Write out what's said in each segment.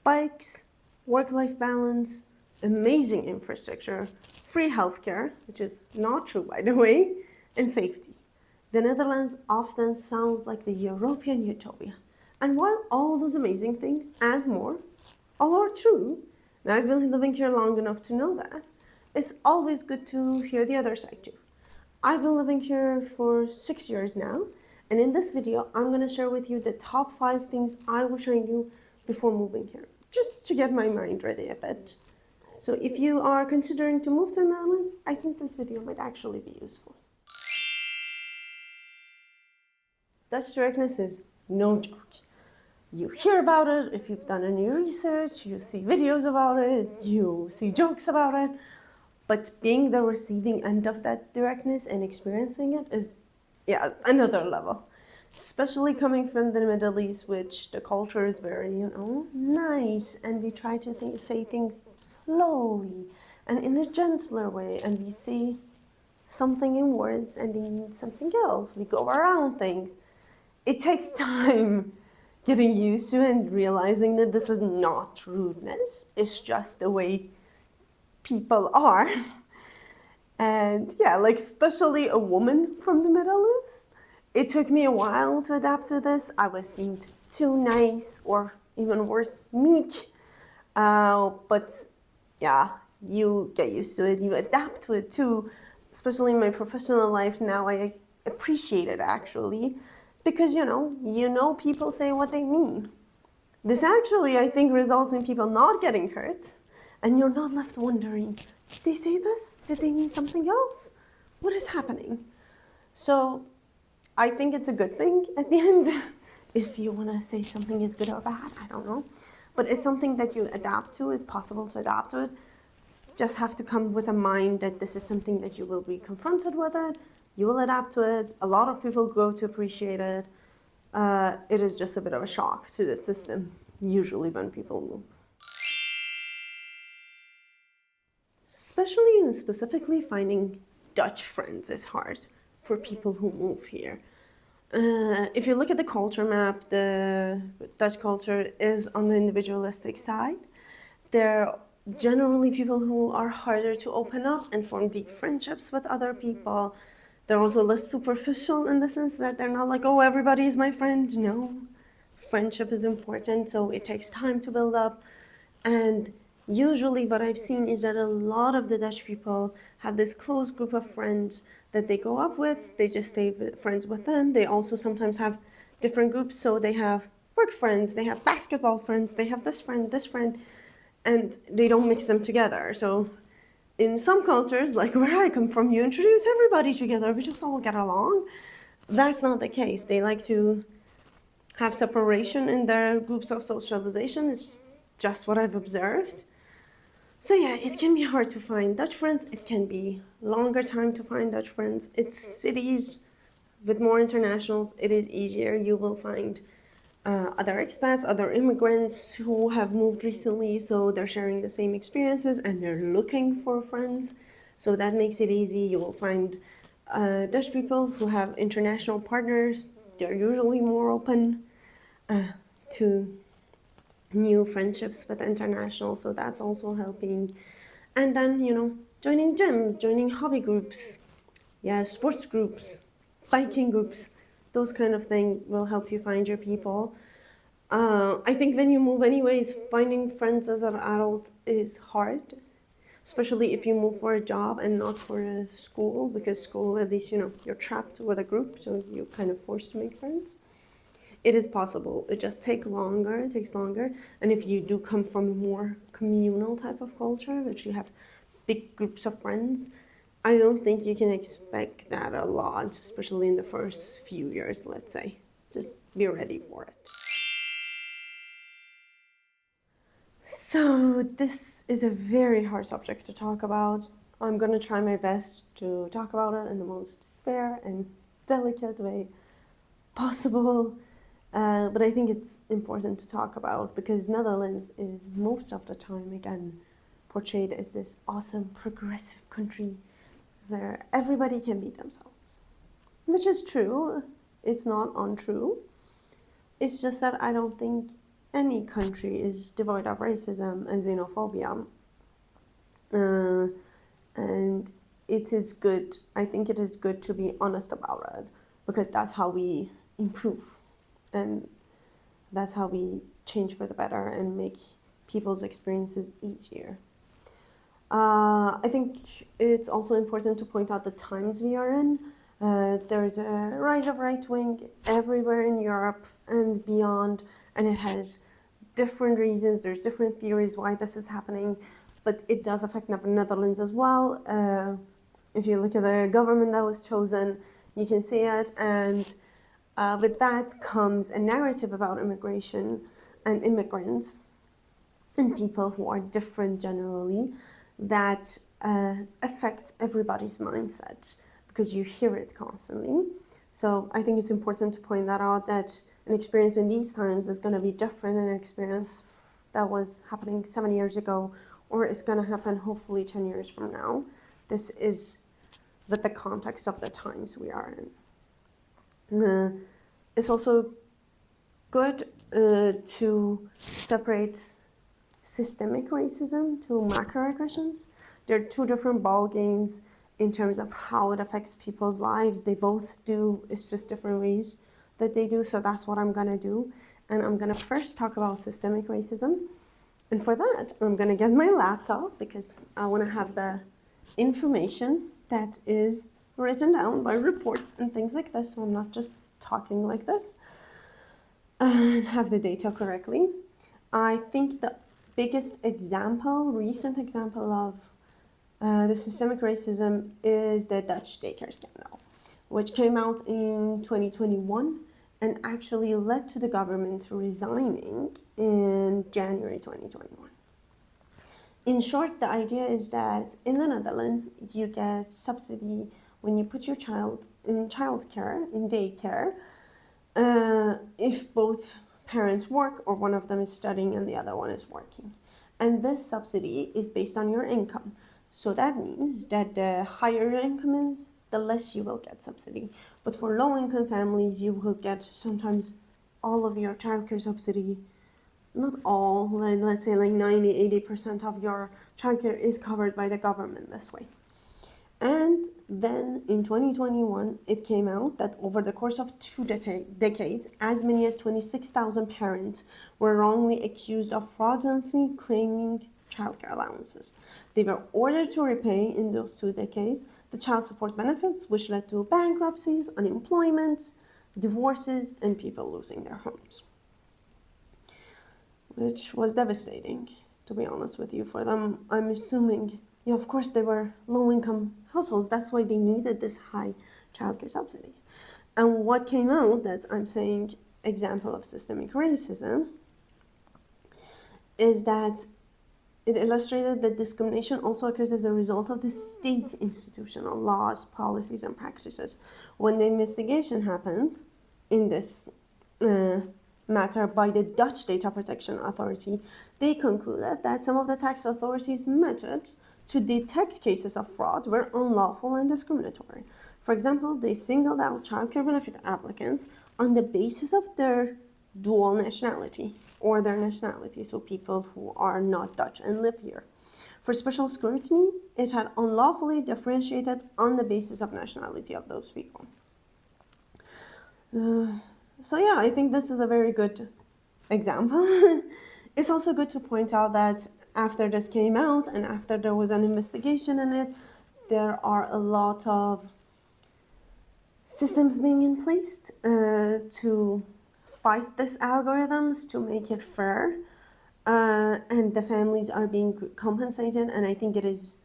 bikes, work-life balance, amazing infrastructure, free healthcare, which is not true by the way, and safety. The Netherlands often sounds like the European utopia. And while all those amazing things and more all are true, and I've been living here long enough to know that, it's always good to hear the other side too. I've been living here for 6 years now, and in this video, I'm going to share with you the top 5 things I wish I knew before moving here, just to get my mind ready a bit. So if you are considering to move to the Netherlands, I think this video might actually be useful. Dutch directness is no joke. You hear about it if you've done any research, you see videos about it, you see jokes about it, but being the receiving end of that directness and experiencing it is, another level. Especially coming from the Middle East, which the culture is very, nice, and we try to say things slowly and in a gentler way, and we see something in words and in something else. We go around things. It takes time getting used to and realizing that this is not rudeness. It's just the way people are. And especially a woman from the Middle East. It took me a while to adapt to this. I was deemed too nice, or even worse, meek. But you get used to it, you adapt to it too. Especially in my professional life now, I appreciate it actually. Because, people say what they mean. This actually, I think, results in people not getting hurt. And you're not left wondering, did they say this? Did they mean something else? What is happening? So I think it's a good thing at the end. If you want to say something is good or bad, I don't know. But it's something that you adapt to. It's possible to adapt to it. Just have to come with a mind that this is something that you will be confronted with it. You will adapt to it. A lot of people grow to appreciate it. It is just a bit of a shock to the system, usually when people move. Especially and specifically finding Dutch friends is hard for people who move here. If you look at the culture map, the Dutch culture is on the individualistic side. There are generally people who are harder to open up and form deep friendships with other people. They're also less superficial in the sense that they're not like, oh, everybody is my friend. No, friendship is important, so it takes time to build up. And usually what I've seen is that a lot of the Dutch people have this close group of friends that they go up with. They just stay friends with them. They also sometimes have different groups. So they have work friends, they have basketball friends, they have this friend, and they don't mix them together. So in some cultures, like where I come from, you introduce everybody together, we just all get along. That's not the case. They like to have separation in their groups of socialization. It's just what I've observed. So it can be hard to find Dutch friends. It can be longer time to find Dutch friends. It's cities with more internationals. It is easier. You will find other expats, other immigrants who have moved recently, so they're sharing the same experiences and they're looking for friends. So that makes it easy. You will find Dutch people who have international partners. They're usually more open to new friendships with international, so that's also helping. And then, joining gyms, joining hobby groups, sports groups, biking groups, those kind of things will help you find your people. I think when you move anyways, finding friends as an adult is hard, especially if you move for a job and not for a school, because school, at least, you're trapped with a group, so you're kind of forced to make friends. It is possible. It just takes longer. And if you do come from a more communal type of culture, which you have big groups of friends, I don't think you can expect that a lot, especially in the first few years, let's say. Just be ready for it. So this is a very hard subject to talk about. I'm going to try my best to talk about it in the most fair and delicate way possible. But I think it's important to talk about because Netherlands is most of the time, again, portrayed as this awesome, progressive country where everybody can be themselves. Which is true. It's not untrue. It's just that I don't think any country is devoid of racism and xenophobia. And it is good, I think it is good to be honest about it, because that's how we improve. And that's how we change for the better and make people's experiences easier. I think it's also important to point out the times we are in. There's a rise of right wing everywhere in Europe and beyond, and it has different reasons. There's different theories why this is happening, but it does affect the Netherlands as well. If you look at the government that was chosen, you can see it, and with that comes a narrative about immigration and immigrants and people who are different generally that affects everybody's mindset because you hear it constantly. So I think it's important to point that out, that an experience in these times is going to be different than an experience that was happening 7 years ago, or is going to happen hopefully 10 years from now. This is with the context of the times we are in. It's also good to separate systemic racism to macroaggressions. They're two different ball games in terms of how it affects people's lives. They both do, it's just different ways that they do. So that's what I'm gonna do. And I'm gonna first talk about systemic racism. And for that, I'm gonna get my laptop because I wanna have the information that is written down by reports and things like this. So I'm not just talking like this, and have the data correctly. I think the biggest example, recent example of the systemic racism is the Dutch daycare scandal, which came out in 2021 and actually led to the government resigning in January 2021. In short, the idea is that in the Netherlands, you get subsidy when you put your child in childcare, in daycare, if both parents work or one of them is studying and the other one is working. And this subsidy is based on your income. So that means that the higher your income is, the less you will get subsidy. But for low-income families, you will get sometimes all of your childcare subsidy. Not all, let's say like 90-80% of your childcare is covered by the government this way. And then in 2021, it came out that over the course of 2 decades, as many as 26,000 parents were wrongly accused of fraudulently claiming childcare allowances. They were ordered to repay in those 2 decades the child support benefits, which led to bankruptcies, unemployment, divorces, and people losing their homes, which was devastating, to be honest with you, for them. I'm assuming, yeah, of course, they were low-income households. That's why they needed this high childcare subsidies. And what came out, that I'm saying example of systemic racism, is that it illustrated that discrimination also occurs as a result of the state institutional laws, policies, and practices. When the investigation happened in this matter by the Dutch Data Protection Authority, they concluded that some of the tax authorities' methods to detect cases of fraud were unlawful and discriminatory. For example, they singled out childcare benefit applicants on the basis of their dual nationality or their nationality, so people who are not Dutch and live here. For special scrutiny, it had unlawfully differentiated on the basis of nationality of those people. So yeah, I think this is a very good example. It's also good to point out that after this came out and after there was an investigation in it, there are a lot of systems being in place to fight these algorithms, to make it fair, and the families are being compensated. And I think it is,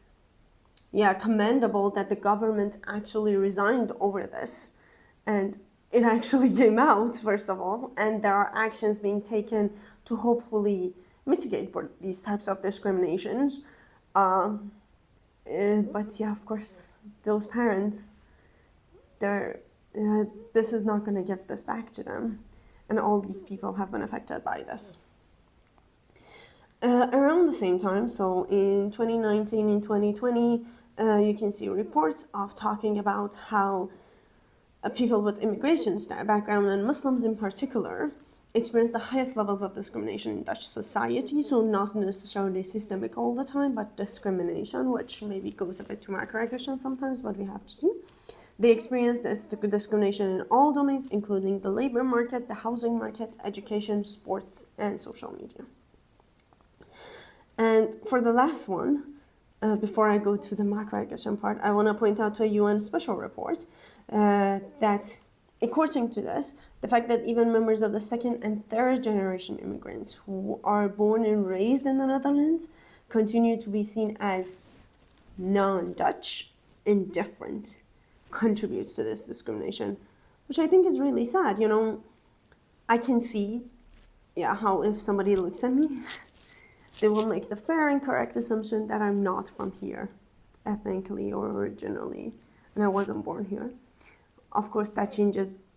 commendable that the government actually resigned over this, and it actually came out, first of all, and there are actions being taken to hopefully mitigate for these types of discriminations. But yeah, of course, those parents, this is not going to give this back to them. And all these people have been affected by this. Around the same time, so in 2019 and 2020, you can see reports of talking about how people with immigration background and Muslims in particular experience the highest levels of discrimination in Dutch society, so not necessarily systemic all the time, but discrimination, which maybe goes a bit to microaggression sometimes, but we have to see. They experience this discrimination in all domains, including the labor market, the housing market, education, sports, and social media. And for the last one, before I go to the macroaggression part, I want to point out to a UN special report that, according to this, the fact that even members of the second and third generation immigrants who are born and raised in the Netherlands continue to be seen as non-Dutch and different contributes to this discrimination, which I think is really sad. You know, I can see, how if somebody looks at me, they will make the fair and correct assumption that I'm not from here, ethnically or originally, and I wasn't born here. Of course, that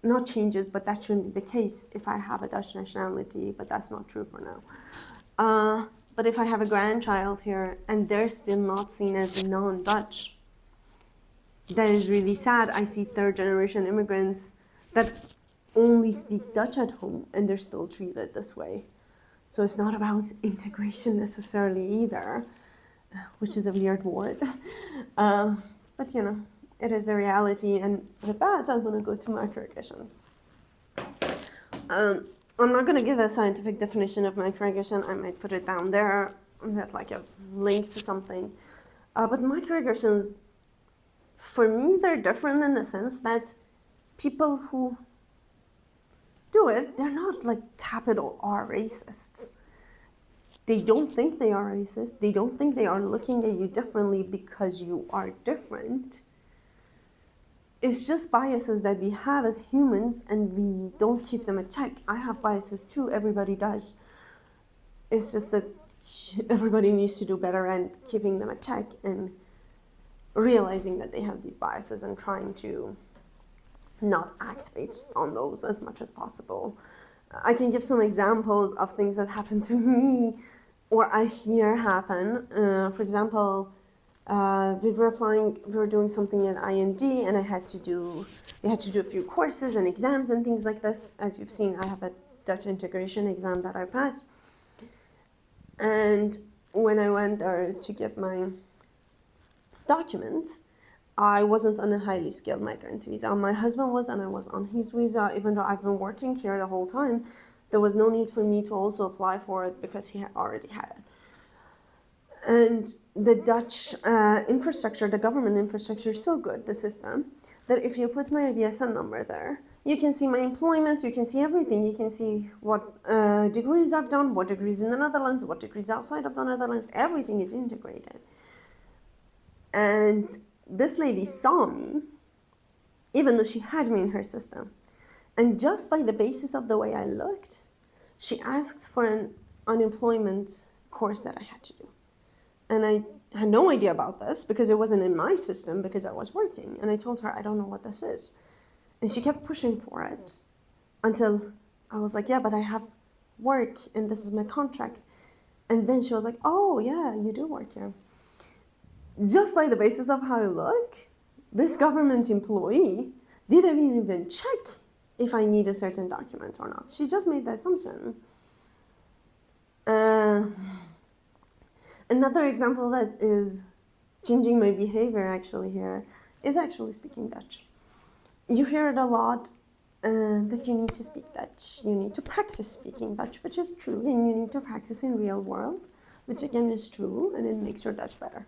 not changes, but that shouldn't be the case if I have a Dutch nationality, but that's not true for now. But if I have a grandchild here and they're still not seen as non-Dutch, that is really sad. I see third generation immigrants that only speak Dutch at home and they're still treated this way. So it's not about integration necessarily either, which is a weird word. But you know, it is a reality. And with that, I'm going to go to microaggressions. I'm not going to give a scientific definition of microaggression. I might put it down there, that like a link to something. But microaggressions, for me, they're different in the sense that people who do it, they're not like capital R racists. They don't think they are racist. They don't think they are looking at you differently because you are different. It's just biases that we have as humans and we don't keep them in check. I have biases too, everybody does. It's just that everybody needs to do better and keeping them in check and realizing that they have these biases and trying to not act based on those as much as possible. I can give some examples of things that happen to me or I hear happen. For example, we were doing something at IND and we had to do a few courses and exams and things like this. As you've seen, I have a Dutch integration exam that I passed. And when I went there to give my documents, I wasn't on a highly skilled migrant visa. My husband was, and I was on his visa. Even though I've been working here the whole time, there was no need for me to also apply for it because he had already had it. And the Dutch infrastructure, the government infrastructure is so good, the system, that if you put my VSN number there, you can see my employment, you can see everything. You can see what degrees I've done, what degrees in the Netherlands, what degrees outside of the Netherlands, everything is integrated. And this lady saw me, even though she had me in her system. And just by the basis of the way I looked, she asked for an unemployment course that I had to do. And I had no idea about this because it wasn't in my system because I was working. And I told her, I don't know what this is. And she kept pushing for it until I was like, yeah, but I have work and this is my contract. And then she was like, oh yeah, you do work here. Just by the basis of how I look, this government employee didn't even check if I need a certain document or not. She just made the assumption. Another example that is changing my behavior actually here is actually speaking Dutch. You hear it a lot that you need to speak Dutch. You need to practice speaking Dutch, which is true, and you need to practice in real world, which again is true, and it makes your Dutch better.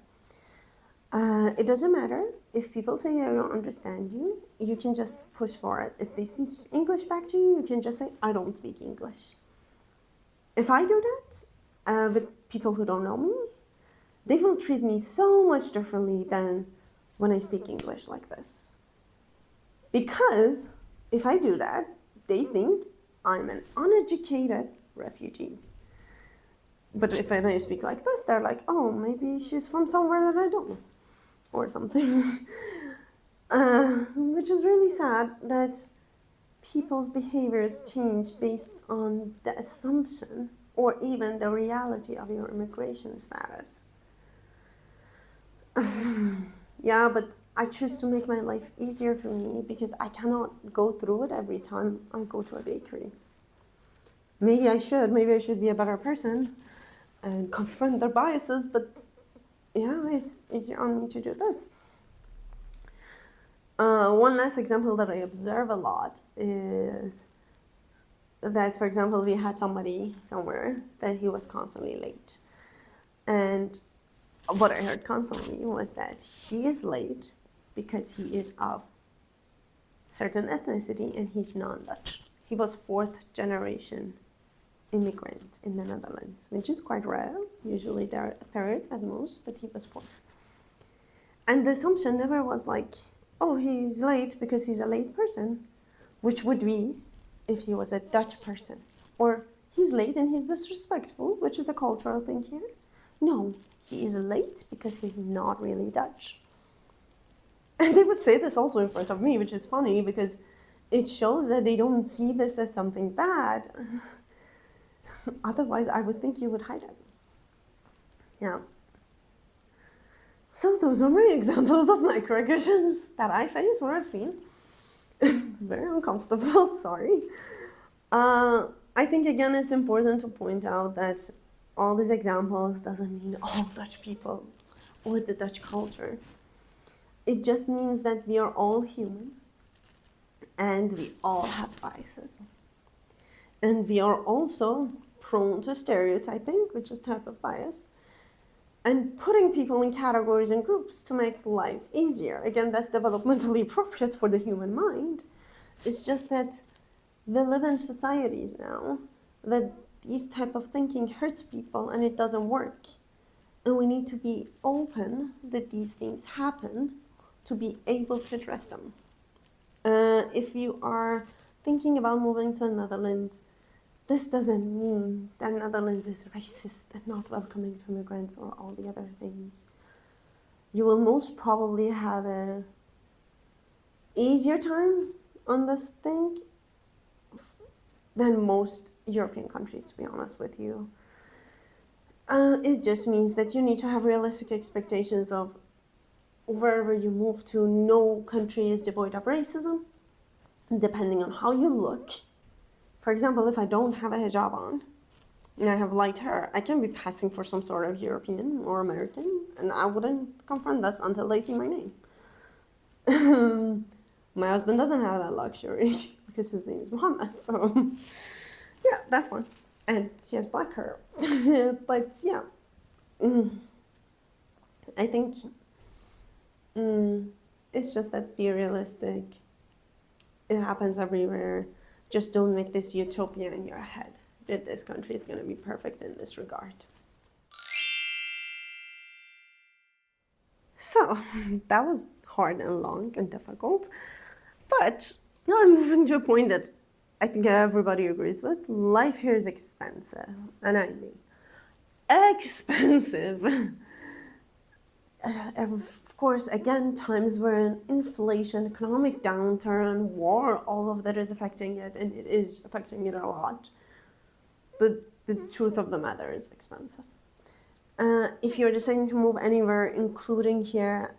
It doesn't matter if people say I don't understand you, you can just push for it. If they speak English back to you, you can just say, I don't speak English. If I do that with people who don't know me, they will treat me so much differently than when I speak English like this. Because if I do that, they think I'm an uneducated refugee. But if I speak like this, they're like, oh, maybe she's from somewhere that I don't know. Or something, which is really sad that people's behaviors change based on the assumption or even the reality of your immigration status. Yeah, but I choose to make my life easier for me because I cannot go through it every time I go to a bakery. maybe I should be a better person and confront their biases, but yeah, it's easier on me to do this. One last example that I observe a lot is that, for example, we had somebody somewhere that he was constantly late. And what I heard constantly was that he is late because he is of certain ethnicity and he's non-Dutch. He was 4th generation immigrant in the Netherlands, which is quite rare. Usually they're 3rd at most, but he was 4th. And the assumption never was like, oh, he's late because he's a late person, which would be if he was a Dutch person. Or he's late and he's disrespectful, which is a cultural thing here. No, he is late because he's not really Dutch. And they would say this also in front of me, which is funny because it shows that they don't see this as something bad. Otherwise, I would think you would hide it. Yeah. So those are my examples of microaggressions that I face or I've seen. Very uncomfortable, sorry. I think, again, it's important to point out that all these examples doesn't mean all Dutch people or the Dutch culture. It just means that we are all human and we all have biases. And we are also prone to stereotyping, which is type of bias, and putting people in categories and groups to make life easier. Again, that's developmentally appropriate for the human mind. It's just that we live in societies now that this type of thinking hurts people and it doesn't work. And we need to be open that these things happen to be able to address them. If you are thinking about moving to the Netherlands, this doesn't mean that Netherlands is racist and not welcoming to immigrants or all the other things. You will most probably have a easier time on this thing than most European countries, to be honest with you. It just means that you need to have realistic expectations of wherever you move to, no country is devoid of racism, depending on how you look. For example, if I don't have a hijab on and I have light hair, I can be passing for some sort of European or American, and I wouldn't confront this until they see my name. My husband doesn't have that luxury because his name is Muhammad, so yeah, that's one. And he has black hair. But yeah, I think it's just that be realistic. It happens everywhere. Just don't make this utopia in your head that this country is going to be perfect in this regard. So that was hard and long and difficult. But now I'm moving to a point that I think everybody agrees with. Life here is expensive. And I mean, expensive. Of course, again, times where inflation, economic downturn, war, all of that is affecting it, and it is affecting it a lot. But the truth of the matter is expensive. If you're deciding to move anywhere, including here,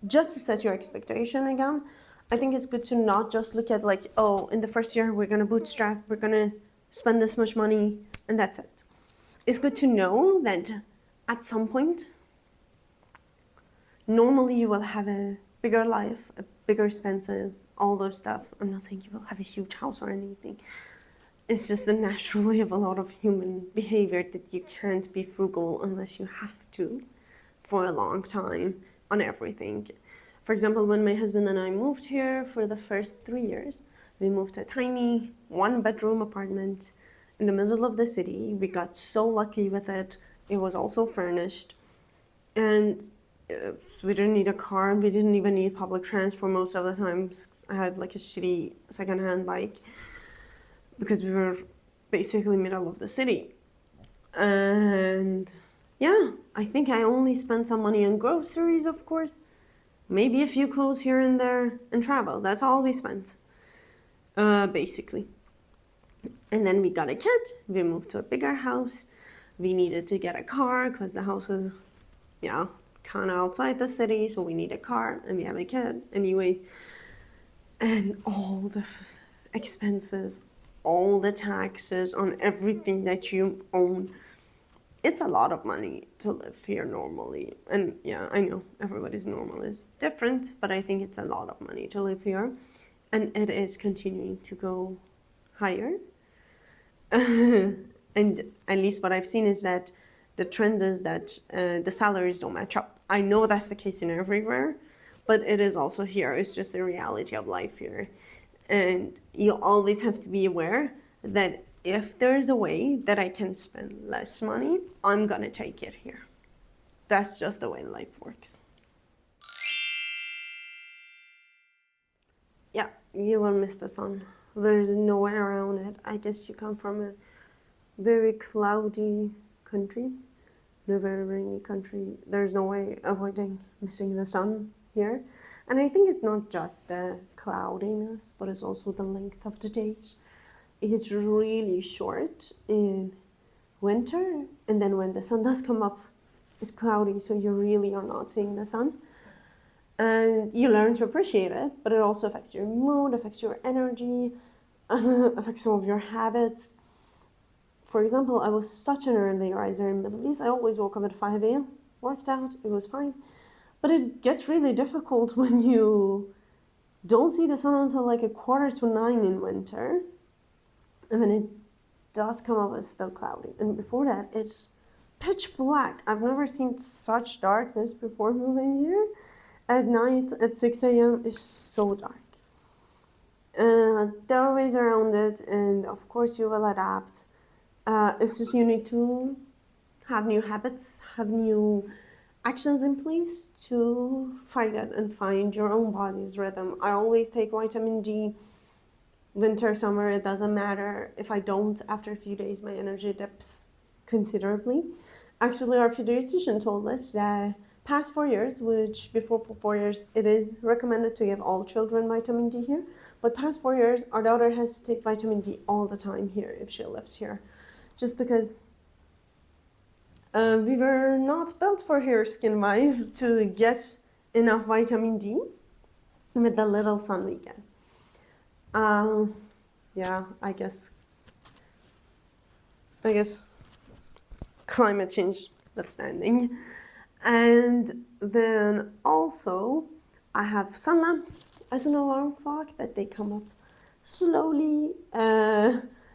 just to set your expectation again, I think it's good to not just look at like, oh, in the first year, we're going to bootstrap, we're going to spend this much money, and that's it. It's good to know that at some point, normally you will have a bigger life, a bigger expenses, all those stuff. I'm not saying you will have a huge house or anything. It's just the natural way of a lot of human behavior that you can't be frugal unless you have to for a long time on everything. For example, when my husband and I moved here for the first 3 years, we moved to a tiny 1-bedroom apartment in the middle of the city. We got so lucky with it. It was also furnished. And we didn't need a car, and we didn't even need public transport most of the times. I had like a shitty secondhand bike because we were basically middle of the city. And yeah, I think I only spent some money on groceries, of course, maybe a few clothes here and there, and travel. That's all we spent, basically. And then we got a kid, we moved to a bigger house. We needed to get a car because the house is, kind of outside the city, so we need a car, and we have a kid anyways. And all the expenses all the taxes on everything that you own. It's a lot of money to live here normally. And yeah, I know everybody's normal is different, but I think it's a lot of money to live here. And it is continuing to go higher. And at least what I've seen is that the trend is that the salaries don't match up. I know that's the case in everywhere, but it is also here. It's just a reality of life here. And you always have to be aware that if there's a way that I can spend less money, I'm gonna take it here. That's just the way life works. Yeah, you will miss the sun. There's no way around it. I guess you come from a very cloudy country, a very rainy country. There's no way avoiding missing the sun here. And I think it's not just the cloudiness, but it's also the length of the days. It's really short in winter, and then when the sun does come up, it's cloudy, so you really are not seeing the sun. And you learn to appreciate it, but it also affects your mood, affects your energy, affects some of your habits. For example, I was such an early riser in the Middle East. I always woke up at 5 a.m., worked out, it was fine. But it gets really difficult when you don't see the sun until like 8:45 in winter. And when it does come up, it's still cloudy. And before that, it's pitch black. I've never seen such darkness before moving here. At night, at 6 a.m., it's so dark. There are ways around it, and of course you will adapt. It's just you need to have new habits, have new actions in place to fight it and find your own body's rhythm. I always take vitamin D, winter, summer, it doesn't matter. If I don't, after a few days, my energy dips considerably. Actually, our pediatrician told us that past 4 years, which before 4 years, it is recommended to give all children vitamin D here. But past 4 years, our daughter has to take vitamin D all the time here if she lives here. Just because we were not built for here skin-wise to get enough vitamin D with the little sun we get. Yeah, I guess climate change notwithstanding. And then also I have sun lamps as an alarm clock that they come up slowly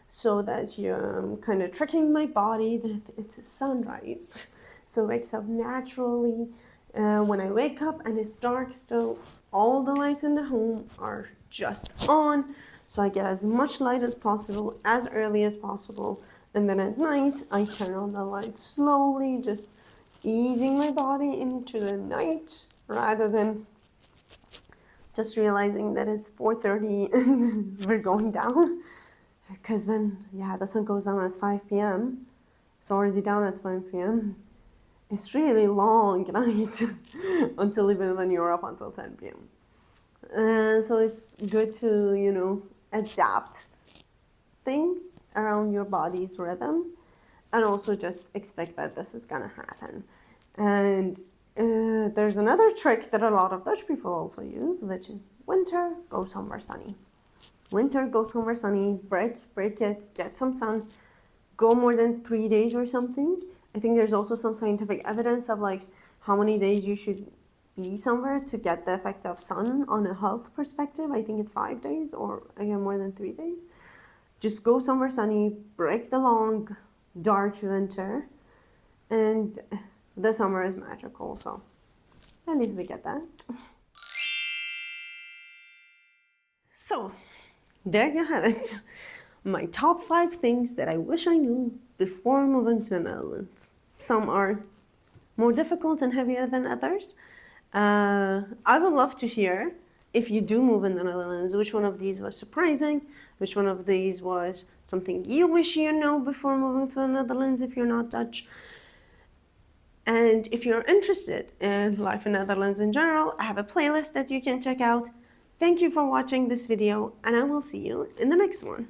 so that you're kind of tricking my body that it's sunrise. So it wakes up naturally. When I wake up and it's dark still, all the lights in the home are just on. So I get as much light as possible, as early as possible. And then at night, I turn on the light slowly, just easing my body into the night rather than just realizing that it's 4:30 and we're going down. Because when, the sun goes down at 5 p.m., it's already down at 5 p.m. It's really long night until even when you're up until 10 p.m. So it's good to, adapt things around your body's rhythm and also just expect that this is gonna happen. And there's another trick that a lot of Dutch people also use, which is winter, go somewhere sunny. Winter, go somewhere sunny, break it, get some sun, go more than 3 days or something. I think there's also some scientific evidence of like how many days you should be somewhere to get the effect of sun on a health perspective. I think it's 5 days or again more than 3 days. Just go somewhere sunny, break the long, dark winter, and the summer is magical. So at least we get that. So there you have it. My top 5 things that I wish I knew before moving to the Netherlands. Some are more difficult and heavier than others. I would love to hear, if you do move in the Netherlands, which one of these was surprising, which one of these was something you wish you know before moving to the Netherlands if you're not Dutch. And if you're interested in life in Netherlands in general, I have a playlist that you can check out. Thank you for watching this video, and I will see you in the next one.